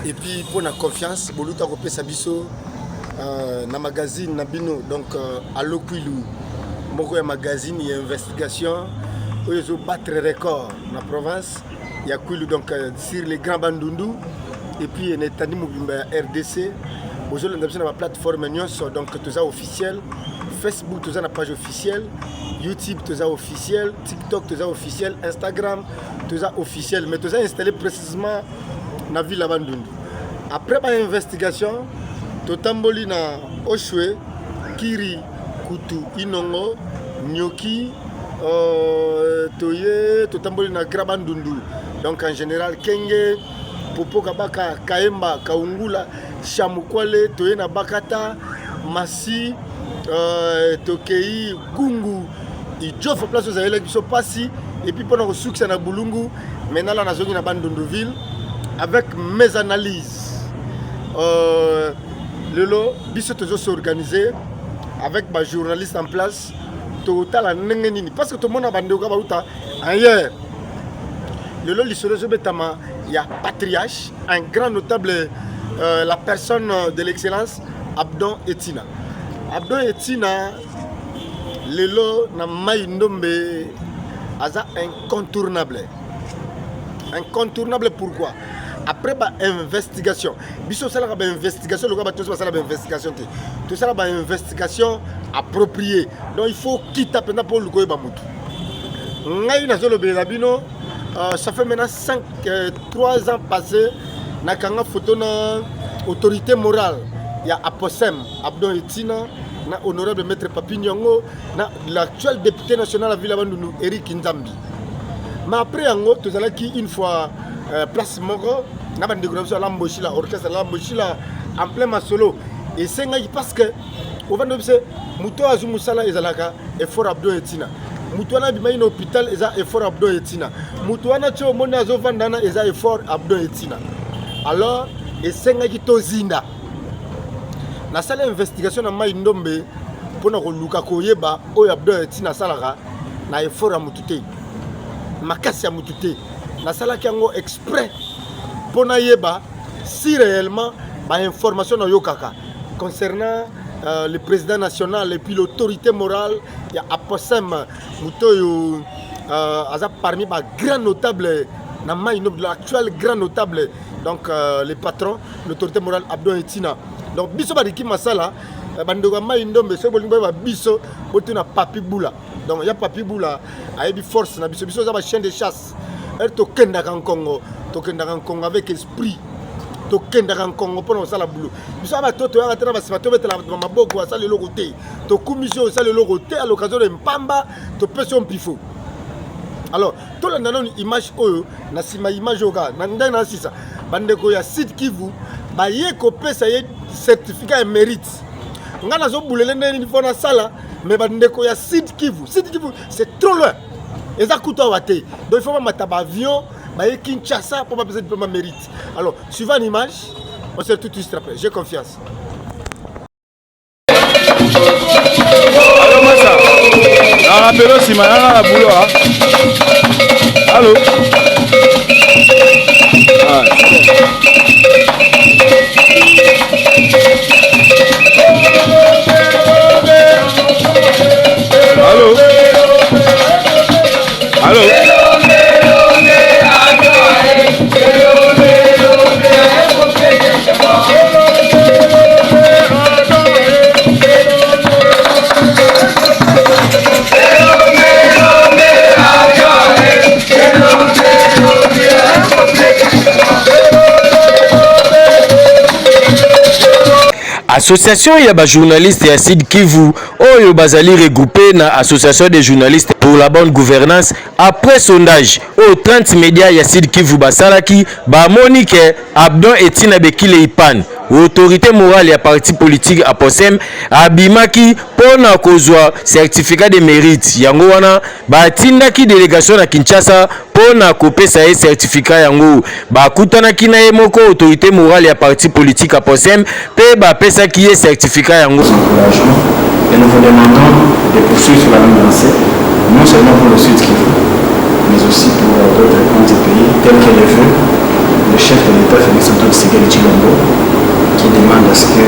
et puis pour la confiance boluta kopé sabiso na magazine na bino donc allo kwilu moko ya magazine ya investigation où ils ont battre record na province ya kwilu donc sur les grands bandundu et puis netani mobimba RDC aujourd'hui on a une plateforme nyonso donc tout ça officiel Facebook tout ça na page officielle YouTube tout ça officiel TikTok tout ça officiel Instagram tout ça officiel mais tout ça installé précisément na ville la bandundu après ma investigation totamboli na Oshwe Kiri Kutu Inongo Nyoki Toye totamboli na Grabandundu donc en général Kenge Popo Kabaka Kaemba Kaungula Chamukwale Toye na Bakata Masi Tokei Gungu Idjof place aux élèves qui sont passés et puis pendant le succès na Bulungu maintenant là na zone na Bandunduville avec mes analyses Lelo biso toujours s'organiser avec ma journaliste en place total nini parce que tout le monde a bandé au Kabauta ailleurs Lelo l'histoire betama il y a patriarche un grand notable la personne de l'excellence Abdon Etina Lelo na Maïndombe aza incontournable pourquoi après ba investigation biso sala ba investigation le gars tout ça ba investigation tout ça ba investigation appropriée donc il faut quitter pendant pour le koyeba mutu ngai na zolo be labino ça fait maintenant 3 ans passés na kanga photo na autorité morale il y a Aposem Abdon Etina na honorable maître Papignongo na l'actuel député national à Ville Bandundu Eric Nzambi mais après en tout ça qui une fois place moko na bande groupe la mbochila orchestre la mbochila en plein masolo et c'est parce que au vendre c'est muto azumusala ezalaka effort Abdon Etina muto na bima ina hôpital eza effort Abdon Etina muto na cho mona azovandana eza effort Abdon Etina alors et c'est qui tozinda na sala investigation na mai ndombe pona ko luka koyeba oyo Abdon Etina salaka na effort ya mutute makasi ya mutute na sala kiango exprès pona yeba si réellement ba information na yokaka concernant le président national et puis l'autorité morale il y a Aposem mutoyo aza parmi ba grand notable na mai ndombe l'actuel grand notable donc les patrons l'autorité morale Abdon Etina donc biso bariki masala bandoko mai ndombe so bolingo ba biso botuna Papi Bula donc ya Papi Bula ayebi force na biso za ba chien de chasse to kenda kan Congo avec esprit to kenda kan Congo pour ça la boulot biso ba toto ya tena basi bato betela maboko ça le logoté to commission ça le logoté à l'occasion de Mpamba to person pifo alors to la nana image oyo na sima image oka na ndana sisa bandeko ya site Kivu ba ye ko pesa ye certificat et mérite ngana zo boulele ndeni fona sala mais bandeko ya site Kivu c'est trop loin eza kuto wate donc il faut mettre avion ba ye Kinshasa pour pas besoin de mérite alors suivant l'image on se tout de suite après j'ai confiance allô masa na rapelo sima na boulot allô allô Association il y a ba journaliste ya Sud Kivu oyo bazali regroupé na association des journalistes pour la bonne gouvernance après sondage au 30 médias ya Sud Kivu basalaki ba Monique Abdon Etina Bekile Ipan autorité morale ya parti politique Aposem abimaki pona kozwa certificat de mérite yango wana batindaki délégation na Kinshasa pona kopesa ye certificat yango bakutanaki na ye moko autorité morale ya parti politique Aposem pe bapesaki ye certificat yango. Et nous vous demandons de poursuivre sur la même lancée, non seulement pour le Sud Kivu, mais aussi pour d'autres grands pays tels que les Feux, le chef de l'État, Félix Antoine Tshisekedi Tshilombo, qui demande à ce que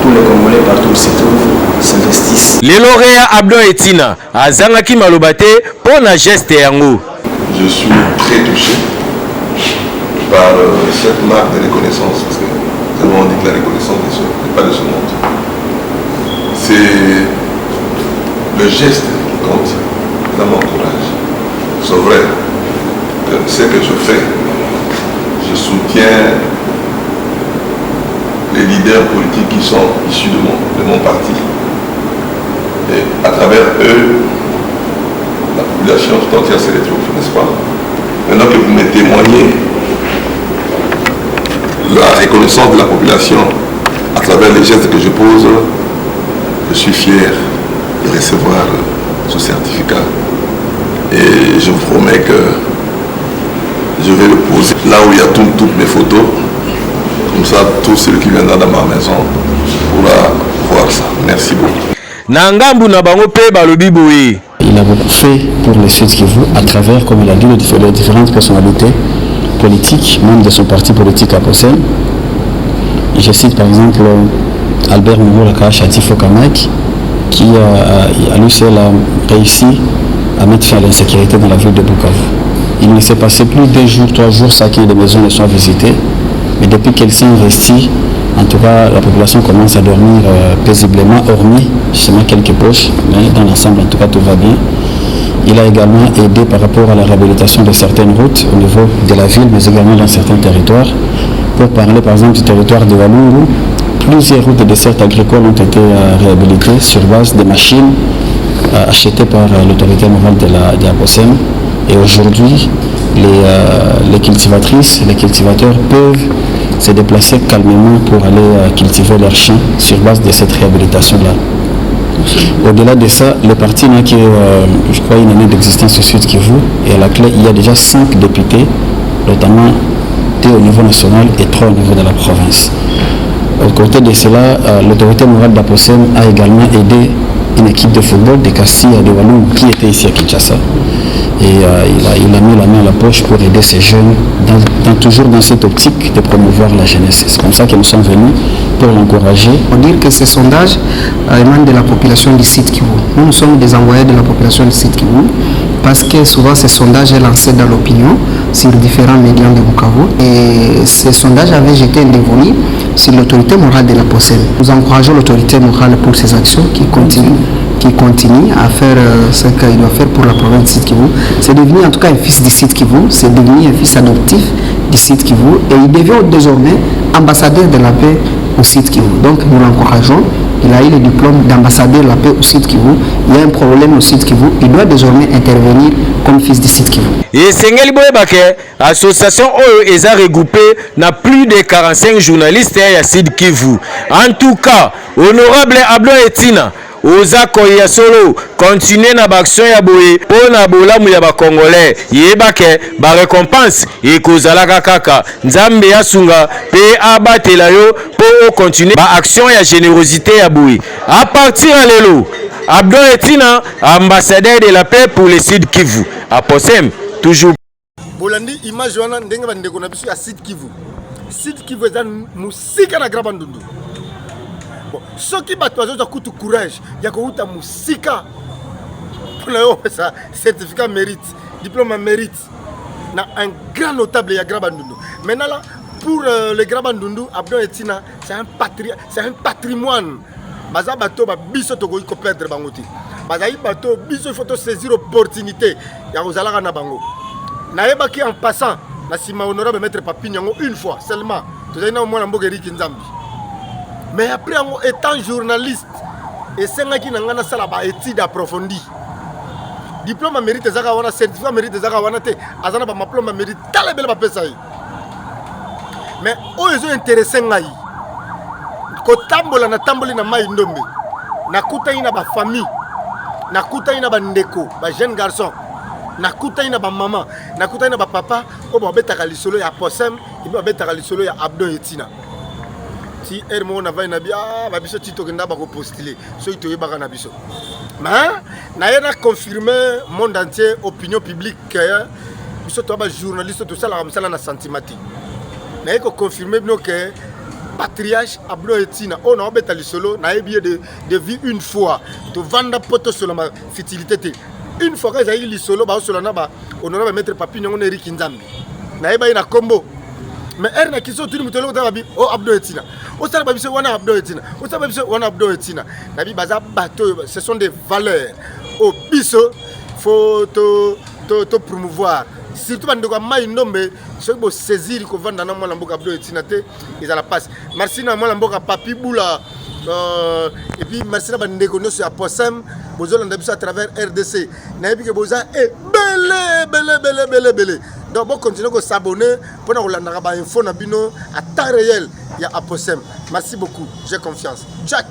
tous les Congolais partout où ils se trouvent s'investissent. Les lauréats Abdon Etina, Azangaki Malobate, pour la geste yango. Je suis très touché par cette marque de reconnaissance, parce que tellement on dit que la reconnaissance n'est pas de ce monde. C'est le geste qui compte, ça m'encourage. C'est vrai que ce que je fais, je soutiens les leaders politiques qui sont issus de mon parti. Et à travers eux, la population tout entière se retrouve, n'est-ce pas? Maintenant que vous me témoignez la reconnaissance de la population à travers les gestes que je pose, je suis fier de recevoir ce certificat. Et je vous promets que je vais le poser là où il y a toutes mes photos. Comme ça, tout celui qui viendra dans ma maison pourra voir ça. Merci beaucoup. Nangambu na bango pe balobi boye. Il a beaucoup fait pour le Sud Kivu à travers, comme il a dit, les différentes personnalités politiques, membres de son parti politique à Posen. Je cite par exemple Albert Mungolaka Chatifo Kamak, qui à lui seul a réussi à mettre fin à l'insécurité dans la ville de Bukavu. Il ne s'est passé plus de 2 jours, 3 jours sans que les maisons ne soient visitées. Mais depuis qu'elle s'est investie, en tout cas, la population commence à dormir paisiblement, hormis justement quelques poches, mais dans l'ensemble, en tout cas, tout va bien. Il a également aidé par rapport à la réhabilitation de certaines routes au niveau de la ville, mais également dans certains territoires. Pour parler par exemple du territoire de Walungu, plusieurs routes de dessert agricole ont été réhabilitées sur base de machines achetées par l'autorité morale de la POSEM. Et aujourd'hui, les cultivatrices, les cultivateurs peuvent se déplacer calmement pour aller cultiver leurs champs sur base de cette réhabilitation-là. Au-delà de ça, le parti n'a que, je crois, une année d'existence au Sud Kivu, et à la clé, il y a déjà 5 députés, notamment 2 au niveau national et 3 au niveau de la province. Au côté de cela, l'autorité morale d'Aposem a également aidé une équipe de football de Castilla de Wallonie qui était ici à Kinshasa. Et il a mis la main à la poche pour aider ces jeunes, toujours dans cette optique de promouvoir la jeunesse. C'est comme ça que nous sommes venus pour l'encourager. On dit que ces sondages émanent de la population du site Kivu. Nous sommes des envoyés de la population du site Kivu parce que souvent ces sondages sont lancés dans l'opinion sur différents médias de Bukavu. Et ces sondages avaient jeté un dévolu sur l'autorité morale de la POSEM. Nous encourageons l'autorité morale pour ses actions qui continue à faire ce qu'il doit faire pour la province du Sud Kivu. C'est devenu en tout cas un fils du Sud Kivu, c'est devenu un fils adoptif du Sud Kivu et il devient désormais ambassadeur de la paix au Sud Kivu. Donc nous l'encourageons, il a eu le diplôme d'ambassadeur de la paix au Sud Kivu, il y a un problème au Sud Kivu, il doit désormais intervenir comme fils du Sud Kivu. Et Sengeli Boyebake, association Oyo Eza regroupée na plus de 45 journalistes à Sud Kivu. En tout cas, honorable Abdon Etina, oza koya solo continuer na baction ya boye po na bolamu ya ba congolais yebake ba récompense e kozalaka kaka nzambe ya sunga pe abatela yo po continuer ba action ya générosité ya boye à partir à lelo Abdon Etina ambassadeur de la paix pour le Sud Kivu à Posem toujours bolandi image wana ndenge bandeko na biso ya Sud Kivu eza musika na Grabandundu. Ceux qui battent les autres courage, il y a un musika pour ça certificat mérite, diplôme mérite. Na un grand notable ya Grabandundu. Maintenant là pour le Grabandundu, Abdon Etina, c'est un patrimoine. Baza bato ba biso to ko perdre bangoti. Baza bato biso il faut saisir l'opportunité ya kozalaka na bango. Na yeba ki en passant la sima honorable maître Papinyango une fois seulement. Tozana mwana mbogeri kinzambi. Mais après, étant journaliste, et c'est là qu'il y a une étude approfondie. Diplôme mérite, certificat mérite, azana ba diplôme mérite, telle belle papier ça. Mais ils sont intéressés ko tambola na tamboli na mai ndombe. Na kuta ina ba famille, na kuta ina ba ndeko, ba jeune garçon, na kuta ina ba maman, na kuta ina ba papa, ko ba betaka lisolo ya Posem, ba betaka lisolo ya Abdon Etina. Si hermo na vai na bia ba biso tito kenda ba ko postuler so ito yebaka na biso mais na yana confirmer monde entier opinion publique biso to ba journaliste to sala na sentimati mais il faut confirmer que patriarche Abdo Etina on a obéta le solo na bien de vie une fois to vendre poto sur la fertilité une fois que j'ai eu le solo ba solo na ba on va mettre papi on Eric Nzambi na ba ina combo mais erna qui sont tout mutelo ta babi o Abdo Etina o sala babi se wana Abdo Etina o sala babi se wana Abdo Etina na bi baza bato ce sont des valeurs au biso faut to promouvoir surtout quand on a une nombre ceux qui saisir qu'on vend dans le monde Abdo Etina ils ont la passe merci na moi mboka papi boula et puis merci na bande ko no sur aposem bozolo ndabiso à travers RDC na bi que boza est belé donc bon continuer à s'abonner pour nous rendre ba info na bino à temps réel il y a aposem merci beaucoup j'ai confiance Jack